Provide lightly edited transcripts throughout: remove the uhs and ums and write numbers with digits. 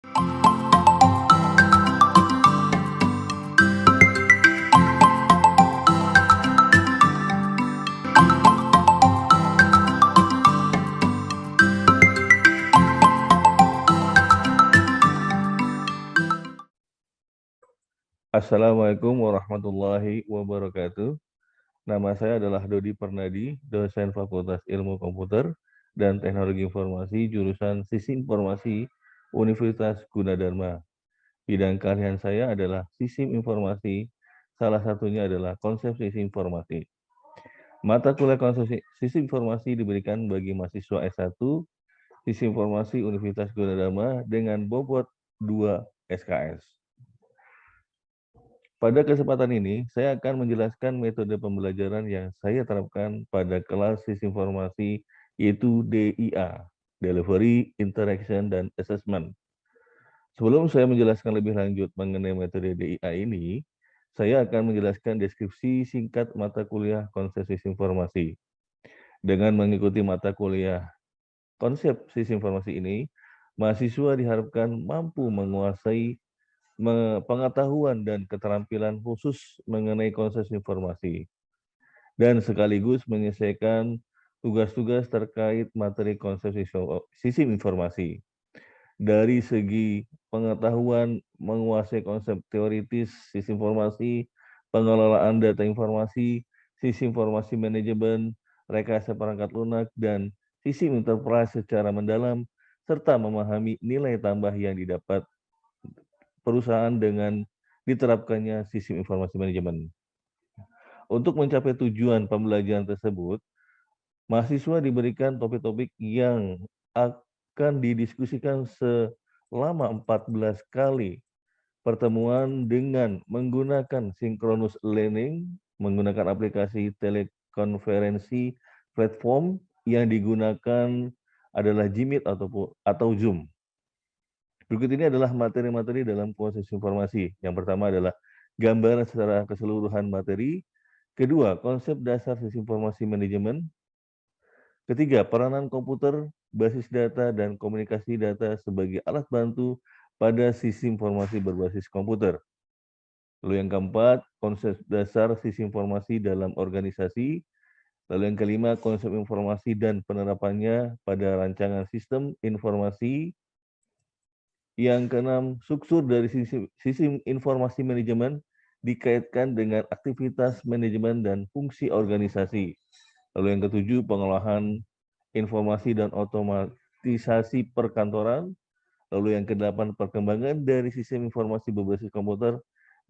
Assalamualaikum warahmatullahi wabarakatuh. Nama saya adalah Dodi Pernadi, dosen Fakultas Ilmu Komputer dan Teknologi Informasi jurusan Sistem Informasi Universitas Gunadarma. Bidang keahlian saya adalah Sistem Informasi, salah satunya adalah konsep sistem informasi. Mata kuliah konsep sistem informasi diberikan bagi mahasiswa S1 Sistem Informasi Universitas Gunadarma dengan bobot 2 SKS. Pada kesempatan ini, saya akan menjelaskan metode pembelajaran yang saya terapkan pada kelas sistem informasi, yaitu DIA, Delivery, Interaction, dan Assessment. Sebelum saya menjelaskan lebih lanjut mengenai metode DIA ini, saya akan menjelaskan deskripsi singkat mata kuliah konsep sistem informasi. Dengan mengikuti mata kuliah konsep sistem informasi ini, mahasiswa diharapkan mampu menguasai pengetahuan dan keterampilan khusus mengenai konsep informasi, dan sekaligus menyelesaikan tugas-tugas terkait materi konsep sistem informasi. Dari segi pengetahuan menguasai konsep teoritis sistem informasi, pengelolaan data informasi, sistem informasi manajemen, rekayasa perangkat lunak, dan sistem enterprise secara mendalam, serta memahami nilai tambah yang didapat perusahaan dengan diterapkannya sistem informasi manajemen. Untuk mencapai tujuan pembelajaran tersebut, mahasiswa diberikan topik-topik yang akan didiskusikan selama 14 kali pertemuan dengan menggunakan synchronous learning, menggunakan aplikasi telekonferensi platform yang digunakan adalah Jmeet atau Zoom. Berikut ini adalah materi-materi dalam proses informasi. Yang pertama adalah gambaran secara keseluruhan materi. Kedua, konsep dasar sistem informasi manajemen. Ketiga, peranan komputer, basis data, dan komunikasi data sebagai alat bantu pada sistem informasi berbasis komputer. Lalu yang keempat, konsep dasar sistem informasi dalam organisasi. Lalu yang kelima, konsep informasi dan penerapannya pada rancangan sistem informasi. Yang keenam, struktur dari sistem informasi manajemen dikaitkan dengan aktivitas manajemen dan fungsi organisasi. Lalu yang ketujuh, pengolahan informasi dan otomatisasi perkantoran. Lalu yang kedelapan, perkembangan dari sistem informasi berbasis komputer.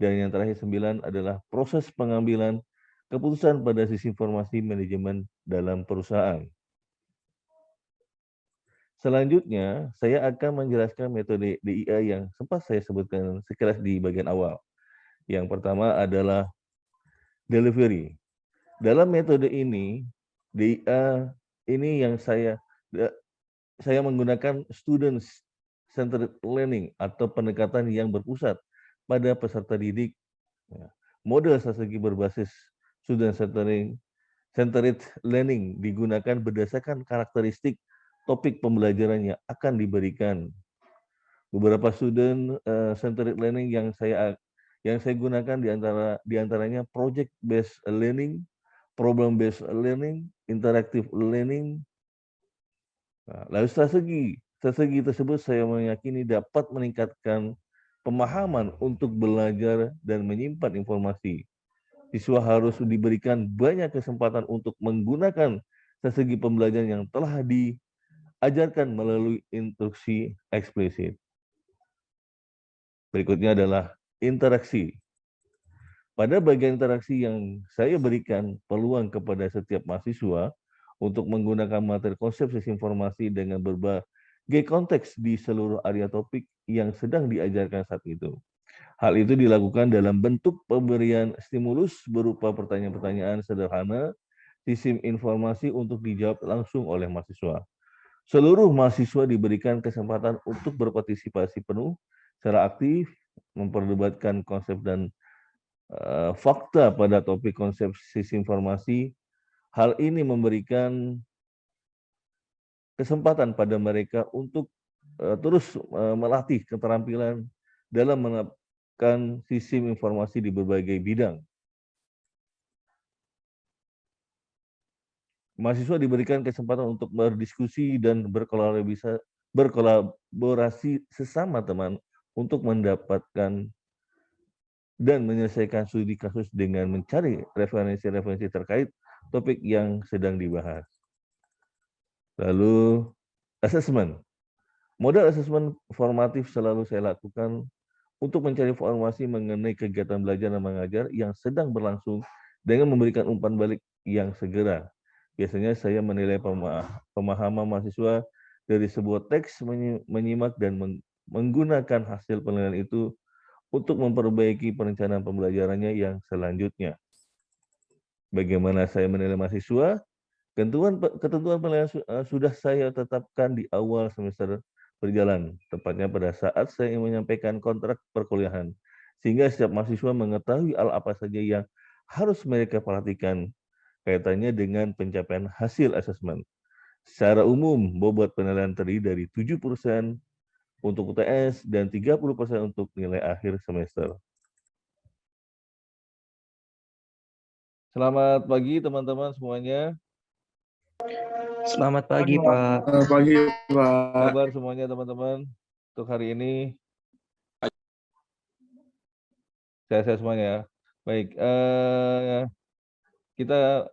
Dan yang terakhir 9 adalah proses pengambilan keputusan pada sistem informasi manajemen dalam perusahaan. Selanjutnya, saya akan menjelaskan metode DIA yang sempat saya sebutkan sekilas di bagian awal. Yang pertama adalah delivery. Dalam metode ini, DIA ini yang saya menggunakan student centered learning atau pendekatan yang berpusat pada peserta didik. Model strategi berbasis student centered learning digunakan berdasarkan karakteristik topik pembelajaran yang akan diberikan. Beberapa student centered learning yang saya gunakan diantaranya project based learning, problem based learning, interactive learning. Lalu strategi tersebut saya meyakini dapat meningkatkan pemahaman untuk belajar dan menyimpan informasi. Siswa harus diberikan banyak kesempatan untuk menggunakan strategi pembelajaran yang telah diajarkan melalui instruksi eksplisit. Berikutnya adalah interaksi. Pada bagian interaksi yang saya berikan peluang kepada setiap mahasiswa untuk menggunakan materi konsep sistem informasi dengan berbagai konteks di seluruh area topik yang sedang diajarkan saat itu. Hal itu dilakukan dalam bentuk pemberian stimulus berupa pertanyaan-pertanyaan sederhana sistem informasi untuk dijawab langsung oleh mahasiswa. Seluruh mahasiswa diberikan kesempatan untuk berpartisipasi penuh secara aktif, memperdebatkan konsep dan fakta pada topik konsep sistem informasi. Hal ini memberikan kesempatan pada mereka untuk terus melatih keterampilan dalam menerapkan sistem informasi di berbagai bidang. Mahasiswa diberikan kesempatan untuk berdiskusi dan berkolaborasi sesama teman untuk mendapatkan dan menyelesaikan studi kasus dengan mencari referensi-referensi terkait topik yang sedang dibahas. Lalu, assessment. Model asesmen formatif selalu saya lakukan untuk mencari informasi mengenai kegiatan belajar dan mengajar yang sedang berlangsung dengan memberikan umpan balik yang segera. Biasanya saya menilai pemahaman mahasiswa dari sebuah teks, menyimak dan menggunakan hasil penilaian itu untuk memperbaiki perencanaan pembelajarannya yang selanjutnya. Bagaimana saya menilai mahasiswa? Ketentuan penilaian sudah saya tetapkan di awal semester berjalan, tepatnya pada saat saya menyampaikan kontrak perkuliahan, sehingga setiap mahasiswa mengetahui hal apa saja yang harus mereka perhatikan kaitannya dengan pencapaian hasil asesmen. Secara umum, bobot penilaian terdiri dari 7% untuk UTS dan 30% untuk nilai akhir semester. Selamat pagi teman-teman semuanya. Selamat pagi, Pak. Selamat pagi, Pak. Kabar semuanya teman-teman untuk hari ini. Sehat-sehat semuanya. Baik, kita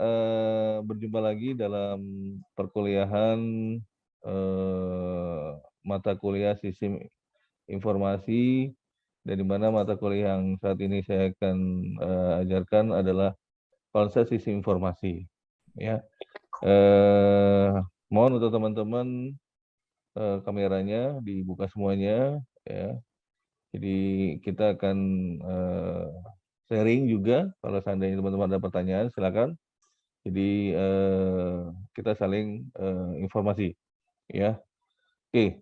berjumpa lagi dalam perkuliahan mata kuliah sistem informasi, dan di mana mata kuliah yang saat ini saya akan ajarkan adalah konsep sistem informasi. Ya, mohon untuk teman-teman kameranya dibuka semuanya. Ya, jadi kita akan sharing juga, kalau seandainya teman-teman ada pertanyaan silakan. Jadi kita saling informasi, ya. Oke,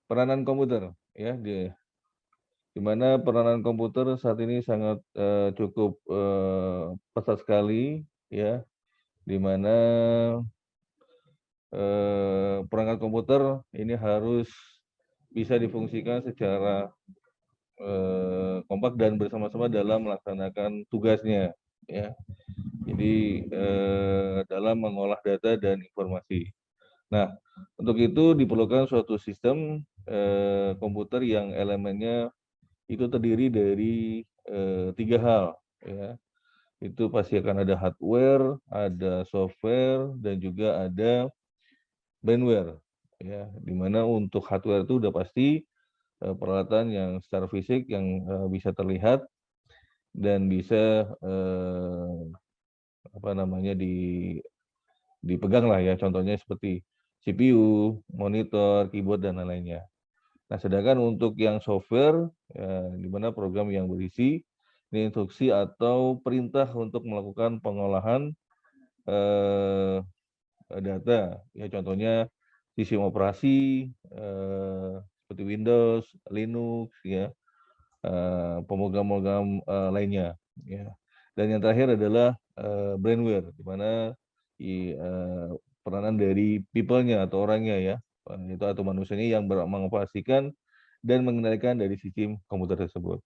peranan komputer, ya, di mana peranan komputer saat ini sangat cukup pesat sekali, ya, di mana perangkat komputer ini harus bisa difungsikan secara kompak dan bersama-sama dalam melaksanakan tugasnya, ya. Jadi dalam mengolah data dan informasi. Nah, untuk itu diperlukan suatu sistem komputer yang elemennya itu terdiri dari 3 hal, ya. Itu pasti akan ada hardware, ada software, dan juga ada firmware, ya. Dimana untuk hardware itu udah pasti peralatan yang secara fisik yang bisa terlihat dan bisa dipegang lah, ya, contohnya seperti CPU, monitor, keyboard, dan lain-lainnya. Nah, sedangkan untuk yang software, ya, di mana program yang berisi instruksi atau perintah untuk melakukan pengolahan data, ya, contohnya sistem operasi seperti Windows, Linux, ya, program-program lainnya, ya. Dan yang terakhir adalah brainware, di mana peranan dari people-nya atau orangnya, ya, itu atau manusianya yang mengoperasikan dan mengendalikan dari sistem komputer tersebut.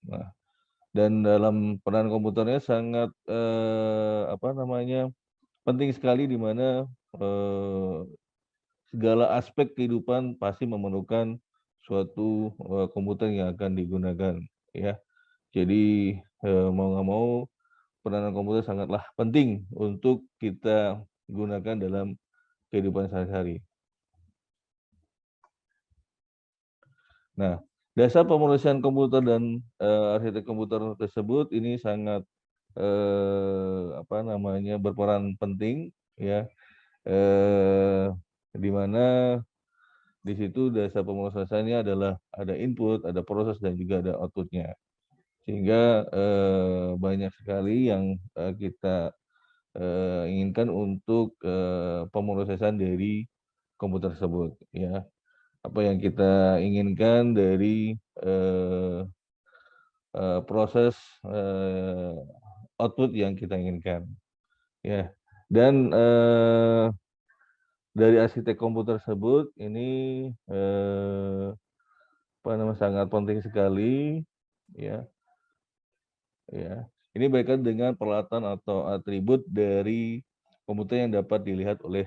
Nah, dan dalam peranan komputernya sangat penting sekali, di mana segala aspek kehidupan pasti memerlukan suatu komputer yang akan digunakan, ya. Jadi mau nggak mau peranan komputer sangatlah penting untuk kita gunakan dalam kehidupan sehari-hari. Nah, dasar pemrosesan komputer dan arsitek komputer tersebut ini sangat berperan penting, ya, di mana di situ dasar pemrosesannya adalah ada input, ada proses, dan juga ada outputnya. Sehingga banyak sekali yang kita inginkan untuk pemrosesan dari komputer tersebut, ya. Apa yang kita inginkan dari proses output yang kita inginkan, ya. Dan dari arsitek komputer tersebut ini sangat penting sekali, ya. Ini berkaitan dengan peralatan atau atribut dari komputer yang dapat dilihat oleh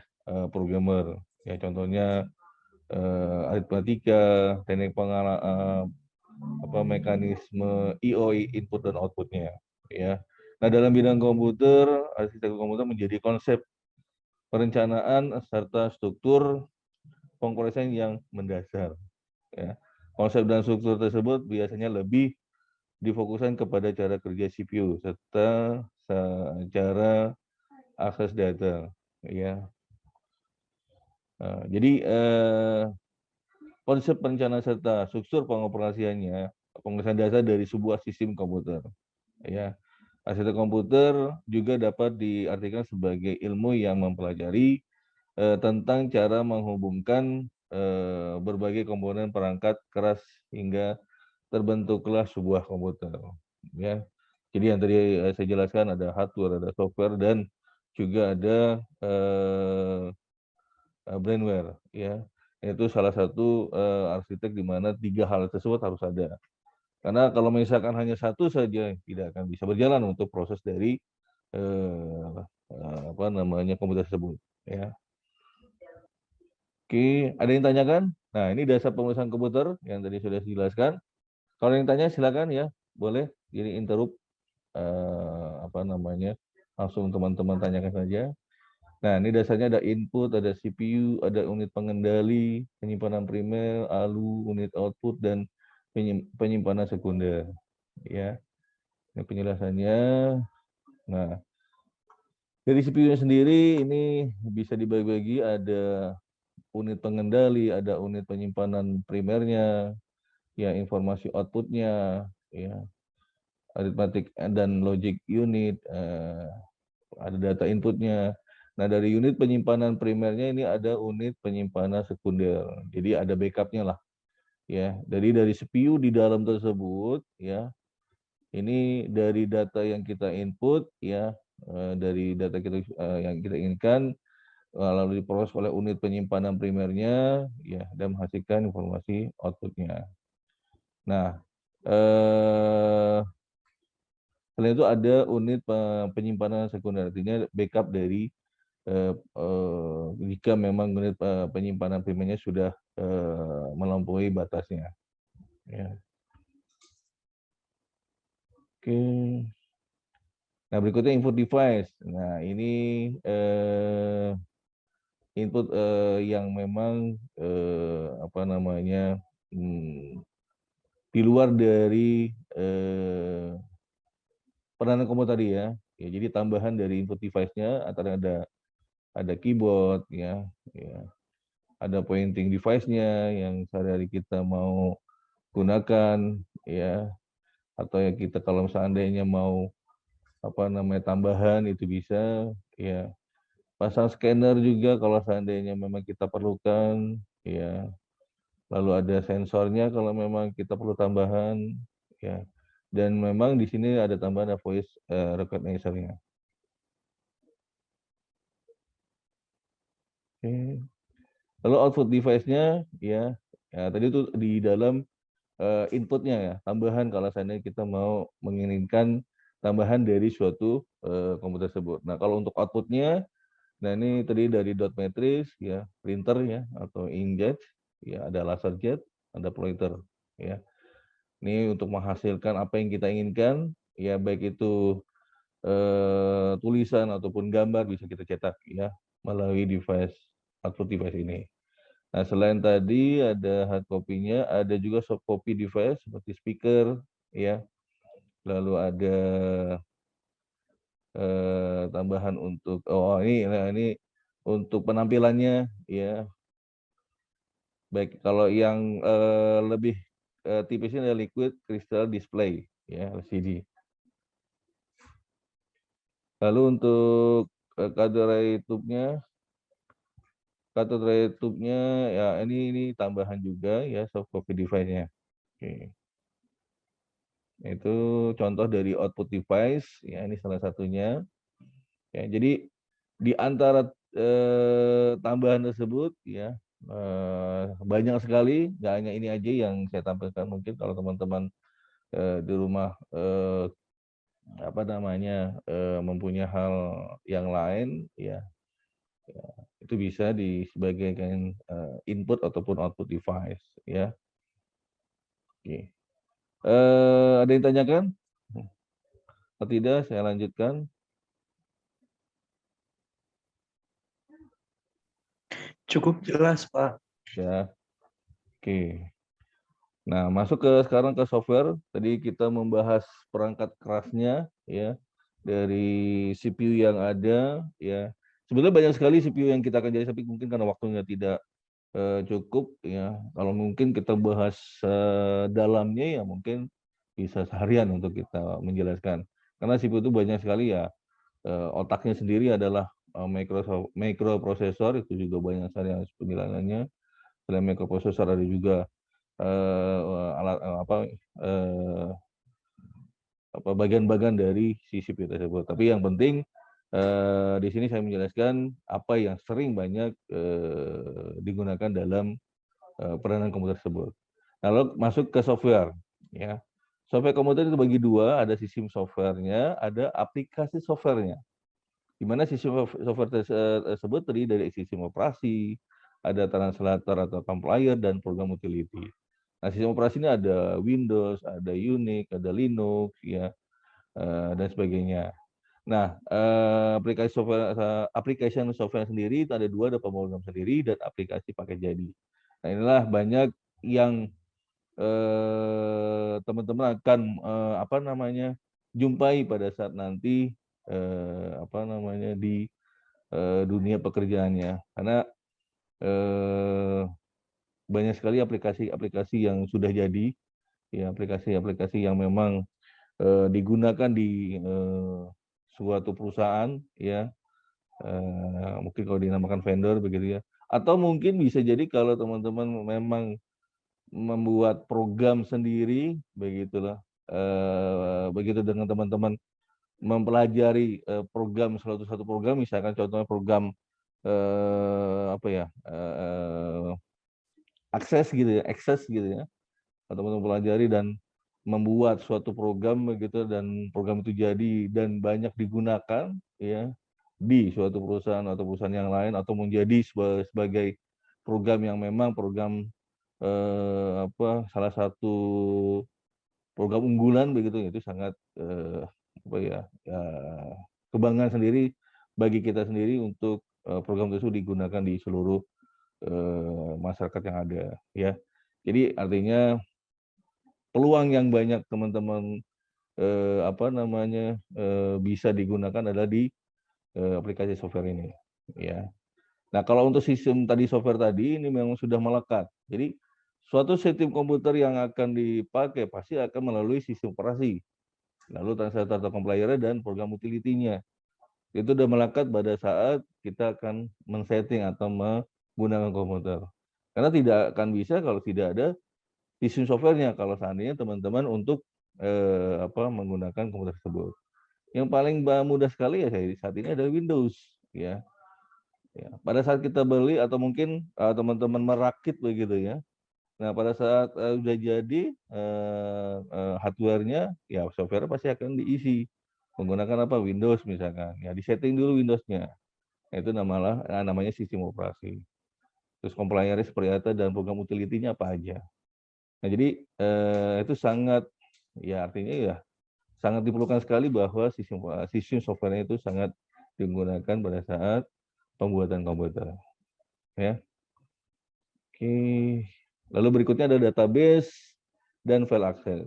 programmer. Ya, contohnya aritmatika, teknik mekanisme IO input dan outputnya. Ya. Nah, dalam bidang komputer, arsitektur komputer menjadi konsep perencanaan serta struktur pengkoresan yang mendasar. Ya. Konsep dan struktur tersebut biasanya lebih difokuskan kepada cara kerja CPU serta cara akses data. Ya. Jadi konsep perencanaan serta struktur pengoperasiannya, pengoperasian data dari sebuah sistem komputer. Ya. Arsitek komputer juga dapat diartikan sebagai ilmu yang mempelajari tentang cara menghubungkan berbagai komponen perangkat keras hingga terbentuklah sebuah komputer. Ya. Jadi yang tadi saya jelaskan ada hardware, ada software, dan juga ada brainware. Ya. Itu salah satu arsitek di mana 3 hal tersebut harus ada. Karena kalau misalkan hanya satu saja tidak akan bisa berjalan untuk proses dari komputer tersebut. Ya. Oke, ada yang tanyakan? Nah, ini dasar penulisan komputer yang tadi sudah dijelaskan. Kalau yang tanya silakan ya, boleh. Jadi interrupt langsung teman-teman tanyakan saja. Nah, ini dasarnya ada input, ada CPU, ada unit pengendali, penyimpanan primer, ALU, unit output, dan penyimpanan sekunder. Ya, ini penjelasannya. Nah, dari CPU-nya sendiri ini bisa dibagi-bagi, ada unit pengendali, ada unit penyimpanan primernya, ya informasi outputnya, ya aritmatik dan logic unit, ada data inputnya. Nah, dari unit penyimpanan primernya ini ada unit penyimpanan sekunder. Jadi ada backupnya lah, ya. Dari CPU di dalam tersebut, ya. Ini dari data yang kita input, ya, dari data yang kita inginkan, lalu diproses oleh unit penyimpanan primernya, ya, dan menghasilkan informasi outputnya. Nah, selain itu ada unit penyimpanan sekunder, artinya backup dari jika memang unit penyimpanan primernya sudah melampaui batasnya. Ya. Oke. Nah, berikutnya input device. Nah, ini input yang memang di luar dari peranan komputer tadi, ya. Ya, jadi tambahan dari input device-nya antara ada keyboard, ya, ada pointing device-nya yang sehari-hari kita mau gunakan, ya, atau ya kita kalau seandainya mau tambahan itu bisa, ya. Pasang scanner juga kalau seandainya memang kita perlukan, ya. Lalu ada sensornya kalau memang kita perlu tambahan, ya. Dan memang di sini ada tambahan voice recognition-nya. Oke. Lalu output device-nya, ya, tadi itu di dalam inputnya, ya, tambahan kalau seandainya kita mau menginginkan tambahan dari suatu komputer tersebut. Nah, kalau untuk outputnya, nah ini tadi dari dot matrix, ya, printer, ya, atau inkjet, ya, ada laser jet, ada plotter, ya. Ini untuk menghasilkan apa yang kita inginkan, ya, baik itu tulisan ataupun gambar bisa kita cetak, ya, melalui device output device ini. Nah, selain tadi ada hard copy-nya, ada juga soft copy device seperti speaker, ya. Lalu ada tambahan untuk ini untuk penampilannya, ya. Baik kalau yang lebih tipisnya ada liquid crystal display, ya, LCD. Lalu untuk cathode ray tube-nya, ya, ini tambahan juga, ya, soft copy device-nya. Oke. Itu contoh dari output device, ya, ini salah satunya. Ya, jadi Di antara tambahan tersebut ya banyak sekali, nggak hanya ini aja yang saya tampilkan. Mungkin kalau teman-teman di rumah apa namanya mempunyai hal yang lain ya, itu bisa sebagai input ataupun output device ya. Oke. Ada yang tanyakan? Kalau tidak, saya lanjutkan. Cukup jelas, Pak. Ya, oke. Nah, masuk sekarang ke software. Tadi kita membahas perangkat kerasnya, ya, dari CPU yang ada, ya. Sebenarnya banyak sekali CPU yang kita akan jadi, tapi mungkin karena waktunya tidak cukup, ya. Kalau mungkin kita bahas dalamnya, ya mungkin bisa seharian untuk kita menjelaskan. Karena CPU itu banyak sekali ya. Otaknya sendiri adalah microprosesor, itu juga banyak sekali yang penjelasannya. Selain microprosesor ada juga bagian-bagian dari si CPU tersebut. Tapi yang penting di sini saya menjelaskan apa yang sering banyak digunakan dalam peranan komputer tersebut. Lalu masuk ke software, ya. Software komputer itu bagi dua, ada sistem softwarenya, ada aplikasi softwarenya. Di mana sistem software tersebut terdiri dari sistem operasi, ada translator atau compiler, dan program utility. Nah, sistem operasi ini ada Windows, ada Unix, ada Linux, ya, dan sebagainya. Nah, aplikasi software sendiri itu ada dua, ada pemrogram sendiri dan aplikasi paket jadi. Nah, inilah banyak yang teman-teman akan jumpai pada saat nanti di dunia pekerjaannya, karena banyak sekali aplikasi-aplikasi yang sudah jadi, ya, aplikasi-aplikasi yang memang digunakan di suatu perusahaan, ya, mungkin kalau dinamakan vendor begitu ya, atau mungkin bisa jadi kalau teman-teman memang membuat program sendiri, begitulah, begitu dengan teman-teman mempelajari program, satu program, misalkan contohnya program akses gitu ya, teman-teman pelajari dan membuat suatu program begitu, dan program itu jadi dan banyak digunakan ya di suatu perusahaan atau perusahaan yang lain, atau menjadi sebagai program yang memang program salah satu program unggulan begitu, itu sangat kebanggaan sendiri bagi kita sendiri untuk program tersebut digunakan di seluruh masyarakat yang ada, ya. Jadi artinya peluang yang banyak teman-teman bisa digunakan adalah di aplikasi software ini, ya. Nah, kalau untuk sistem tadi, software tadi ini memang sudah melekat. Jadi suatu sistem komputer yang akan dipakai pasti akan melalui sistem operasi, lalu translator atau compiler dan program utility-nya. Itu sudah melekat pada saat kita akan men-setting atau menggunakan komputer. Karena tidak akan bisa kalau tidak ada sistem softwarenya, kalau seandainya teman-teman untuk menggunakan komputer tersebut. Yang paling mudah sekali ya saat ini adalah Windows, ya. Ya, pada saat kita beli atau mungkin teman-teman merakit begitu ya. Nah, pada saat udah jadi hardware-nya, ya software pasti akan diisi menggunakan Windows misalkan. Ya, disetting dulu Windows-nya. Itu namanya sistem operasi. Terus compiler-nya seperti apa dan program utility-nya apa aja. Nah, jadi itu sangat, ya artinya ya sangat diperlukan sekali bahwa sistem software-nya itu sangat digunakan pada saat pembuatan komputer. Ya. Oke. Lalu berikutnya ada database dan file access.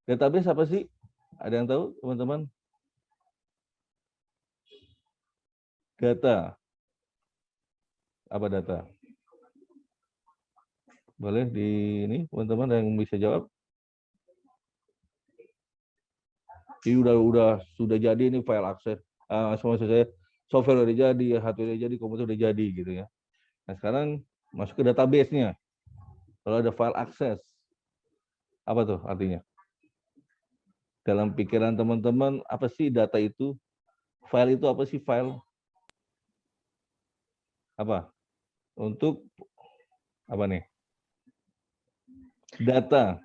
Database apa sih? Ada yang tahu, teman-teman? Data. Apa data? Boleh ini teman-teman yang bisa jawab? Ini sudah jadi ini file access. Maksud saya software udah jadi, hardware udah jadi, komputer udah jadi gitu ya. Nah, sekarang masuk ke database-nya. Kalau ada file access, apa tuh artinya? Dalam pikiran teman-teman, apa sih data itu? File itu apa sih file? Apa? Untuk apa nih? Data.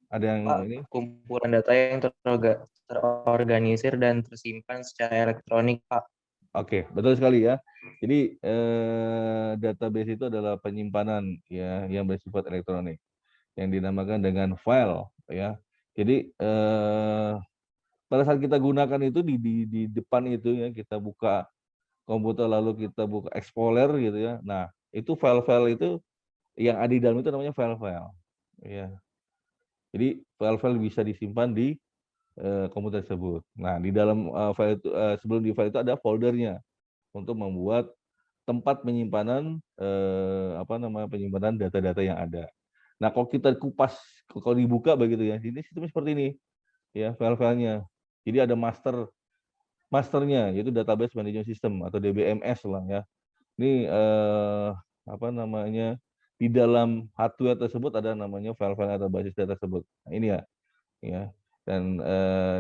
Ada yang Pak, ini? kumpulan data yang terorganisir dan tersimpan secara elektronik, Pak. Oke, betul sekali ya. Jadi database itu adalah penyimpanan ya yang bersifat elektronik yang dinamakan dengan file ya. Jadi pada saat kita gunakan itu di depan itu ya kita buka komputer lalu kita buka Explorer gitu ya. Nah, itu file-file itu yang ada di dalam itu namanya file-file. Ya. Jadi file-file bisa disimpan di komputer tersebut. Nah, di dalam file itu sebelum di file itu ada foldernya untuk membuat tempat penyimpanan penyimpanan data-data yang ada. Nah, kalau kita kupas, kalau dibuka begitu ya, ini sistemnya seperti ini, ya file-filenya. Jadi ada masternya, yaitu database management system atau DBMS lah ya. Ini di dalam hardware tersebut ada namanya file-file atau basis data tersebut. Nah, ini ya. Dan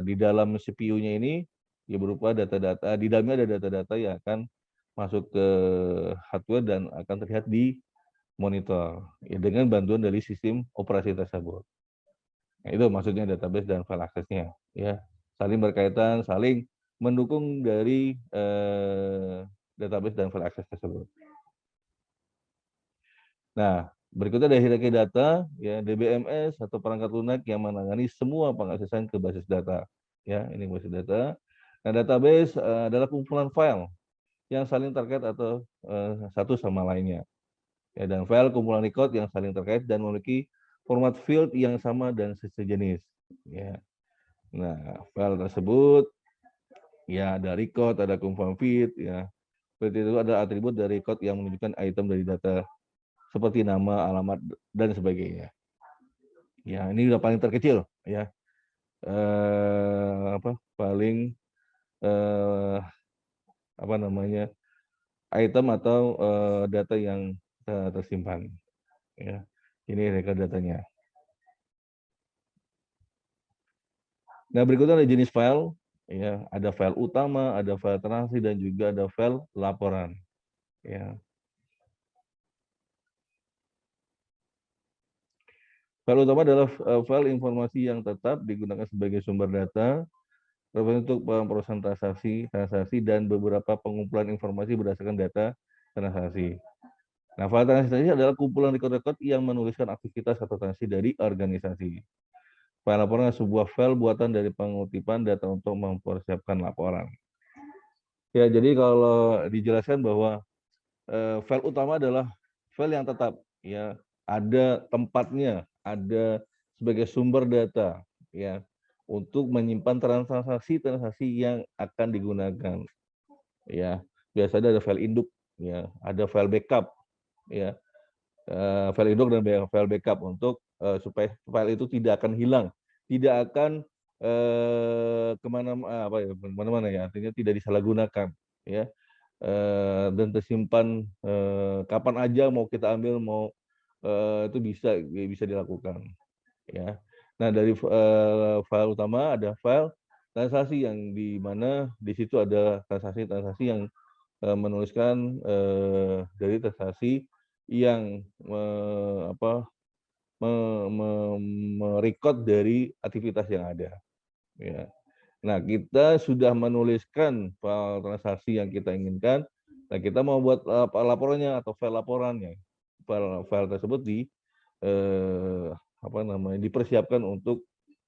di dalam CPU-nya ini ya berupa data-data, di dalamnya ada data-data yang akan masuk ke hardware dan akan terlihat di monitor ya dengan bantuan dari sistem operasi tersebut. Nah, itu maksudnya database dan file aksesnya ya. Saling berkaitan, saling mendukung dari database dan file akses tersebut. Nah, berikutnya ada hierarki data, ya DBMS atau perangkat lunak yang menangani semua pengaksesan ke basis data. Ya, ini basis data. Nah, database adalah kumpulan file yang saling terkait atau satu sama lainnya. Ya, dan file kumpulan record yang saling terkait dan memiliki format field yang sama dan sejenis. Ya. Nah, file tersebut ya ada record, ada kumpulan field, ya. Seperti itu ada atribut dari record yang menunjukkan item dari data seperti nama, alamat dan sebagainya. Ya, ini udah paling terkecil ya. Paling item atau data yang tersimpan ya. Ini record datanya. Nah, berikutnya ada jenis file ya, ada file utama, ada file transaksi dan juga ada file laporan ya. File utama adalah file informasi yang tetap digunakan sebagai sumber data untuk pemrosesan transaksi dan beberapa pengumpulan informasi berdasarkan data transaksi. Nah, file transaksi adalah kumpulan record-record yang menuliskan aktivitas atau transaksi dari organisasi. File laporan adalah sebuah file buatan dari pengutipan data untuk mempersiapkan laporan. Ya, jadi kalau dijelaskan bahwa file utama adalah file yang tetap, ya ada tempatnya, ada sebagai sumber data, ya untuk menyimpan transaksi-transaksi yang akan digunakan. Ya, biasanya ada file induk, ya ada file backup, ya file induk dan file backup untuk supaya file itu tidak akan hilang, tidak akan kemana-mana ya, artinya tidak disalahgunakan, ya dan tersimpan kapan aja mau kita ambil, mau itu bisa dilakukan, ya. Nah, dari file utama ada file transaksi yang di mana di situ ada transaksi-transaksi yang menuliskan dari transaksi yang merecord dari aktivitas yang ada. Ya. Nah, kita sudah menuliskan file transaksi yang kita inginkan. Nah, kita mau buat laporannya atau file laporannya. File tersebut dipersiapkan untuk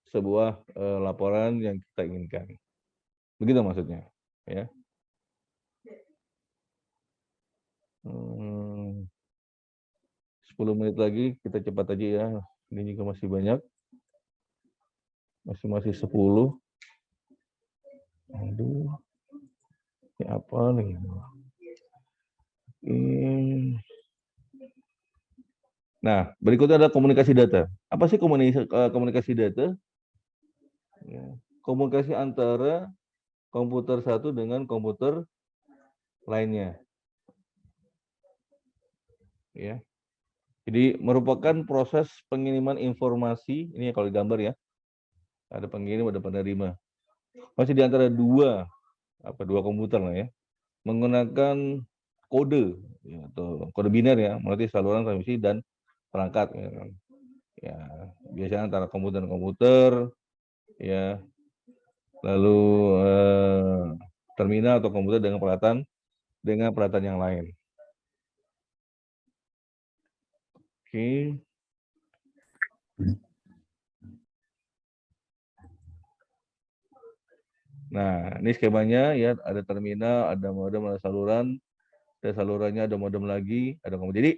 sebuah laporan yang kita inginkan. Begitu maksudnya, ya. 10 menit lagi, kita cepat aja ya. Ini juga masih banyak. Masih 10. Aduh. Ini apa nih? Nah, berikutnya ada komunikasi data. Apa sih komunikasi data? Ya, komunikasi antara komputer satu dengan komputer lainnya. Ya. Jadi merupakan proses pengiriman informasi, ini kalau digambar ya. Ada pengirim, ada penerima. Masih di antara dua dua komputer lah ya, menggunakan kode ya, atau kode biner ya, melatih saluran transmisi dan perangkat ya, ya biasanya antara komputer dan komputer ya, lalu terminal atau komputer dengan peralatan yang lain. Oke. Nah, ini skemanya ya, ada terminal, ada modem, ada saluran, ada salurannya, ada modem lagi, ada komputer. Jadi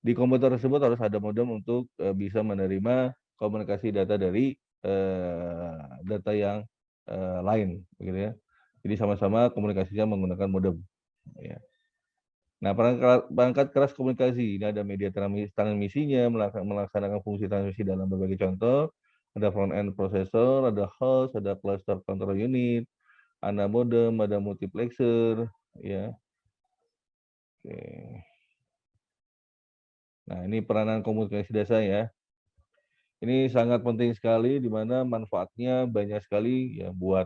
di komputer tersebut harus ada modem untuk bisa menerima komunikasi data dari data yang lain, begitu ya. Jadi sama-sama komunikasinya menggunakan modem. Ya. Nah, perangkat keras komunikasi ini ada media transmisinya, melaksanakan fungsi transmisi dalam berbagai contoh. Ada front end processor, ada host, ada cluster control unit, ada modem, ada multiplexer, ya. Oke. Nah, ini peranan komunikasi dasar ya. Ini sangat penting sekali, di mana manfaatnya banyak sekali ya, buat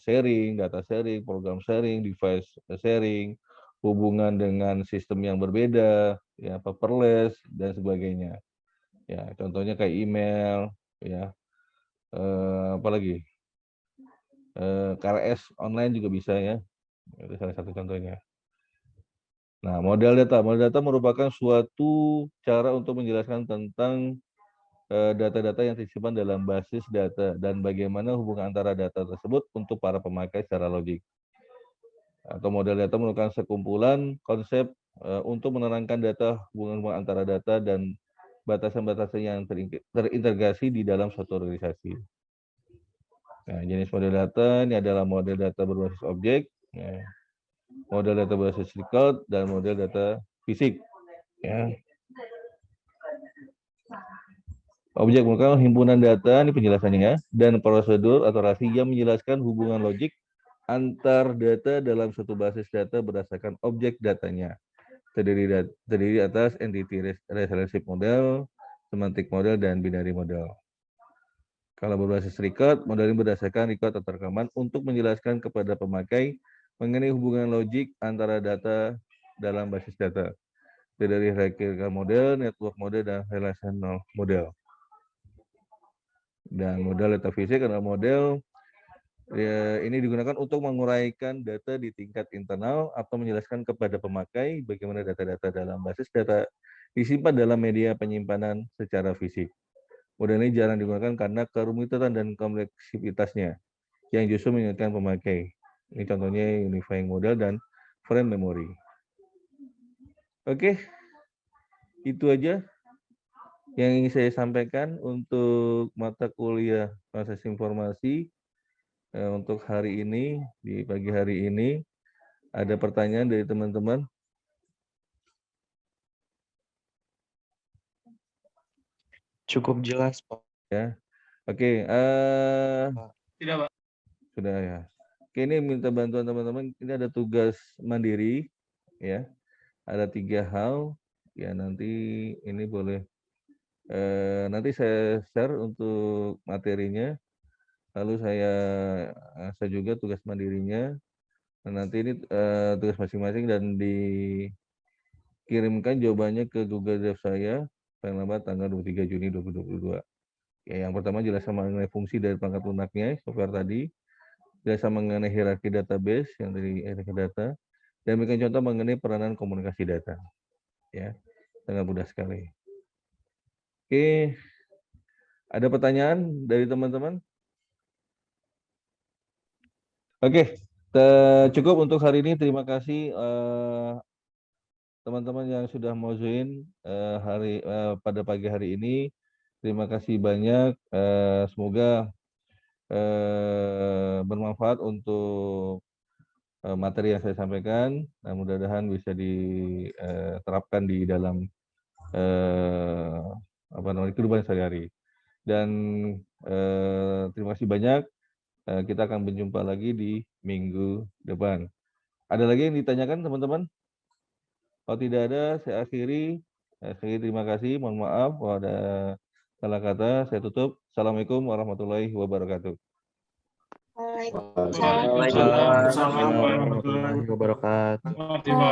sharing, data sharing, program sharing, device sharing, hubungan dengan sistem yang berbeda, ya, paperless dan sebagainya. Ya, contohnya kayak email, ya, apalagi KRS online juga bisa ya. Itu salah satu contohnya. Nah, model data merupakan suatu cara untuk menjelaskan tentang data-data yang tersimpan dalam basis data dan bagaimana hubungan antara data tersebut untuk para pemakai secara logik. Atau model data merupakan sekumpulan konsep untuk menerangkan data, hubungan antara data dan batasan-batasan yang terintegrasi di dalam suatu organisasi. Nah, jenis model data ini adalah model data berbasis objek, ya, model data berbasis record, dan model data fisik. Ya. Objek merupakan himpunan data, ini penjelasannya ya, dan prosedur atau relasi yang menjelaskan hubungan logik antar data dalam suatu basis data berdasarkan objek datanya. Terdiri atas entity relationship model, semantic model, dan binary model. Kalau berbasis record, model ini berdasarkan record atau rekaman untuk menjelaskan kepada pemakai mengenai hubungan logik antara data dalam basis data. Dari hierarchical model, network model, dan relational model. Dan model data fisik adalah model ya, ini digunakan untuk menguraikan data di tingkat internal atau menjelaskan kepada pemakai bagaimana data-data dalam basis data disimpan dalam media penyimpanan secara fisik. Model ini jarang digunakan karena kerumitan dan kompleksitasnya yang justru mengingatkan pemakai. Ini contohnya unifying model dan frame memory. Oke, itu aja yang ingin saya sampaikan untuk mata kuliah proses informasi untuk hari ini, di pagi hari ini. Ada pertanyaan dari teman-teman? Cukup jelas, Pak. Ya, oke. Tidak, Pak. Sudah ya. Oke, ini minta bantuan teman-teman. Ini ada tugas mandiri, ya. Ada 3 hal. Ya, nanti ini boleh. Nanti saya share untuk materinya. Lalu saya juga tugas mandirinya. Nah, nanti ini tugas masing-masing dan dikirimkan jawabannya ke Google Drive saya paling lambat tanggal 23 Juni 2022. Ya, yang pertama jelaskan mengenai fungsi dari perangkat lunaknya, software tadi. Jelaskan mengenai hierarki database yang dari hierarki data. Dan berikan contoh mengenai peranan komunikasi data. Ya, sangat mudah sekali. Oke, ada pertanyaan dari teman-teman? Oke, cukup untuk hari ini. Terima kasih teman-teman yang sudah mau join pada pagi hari ini. Terima kasih banyak. Semoga bermanfaat untuk materi yang saya sampaikan. Nah, mudah-mudahan bisa diterapkan di dalam kehidupan sehari-hari. Dan terima kasih banyak. Kita akan berjumpa lagi di minggu depan. Ada lagi yang ditanyakan teman-teman? Kalau tidak ada, saya akhiri. Terima kasih. Mohon maaf kalau ada salah kata. Saya tutup. Assalamualaikum warahmatullahi wabarakatuh. Waalaikumsalam. Waalaikumsalam Waalaikumsalam warahmatullahi warahmatullahi wabarakatuh. wabarakatuh.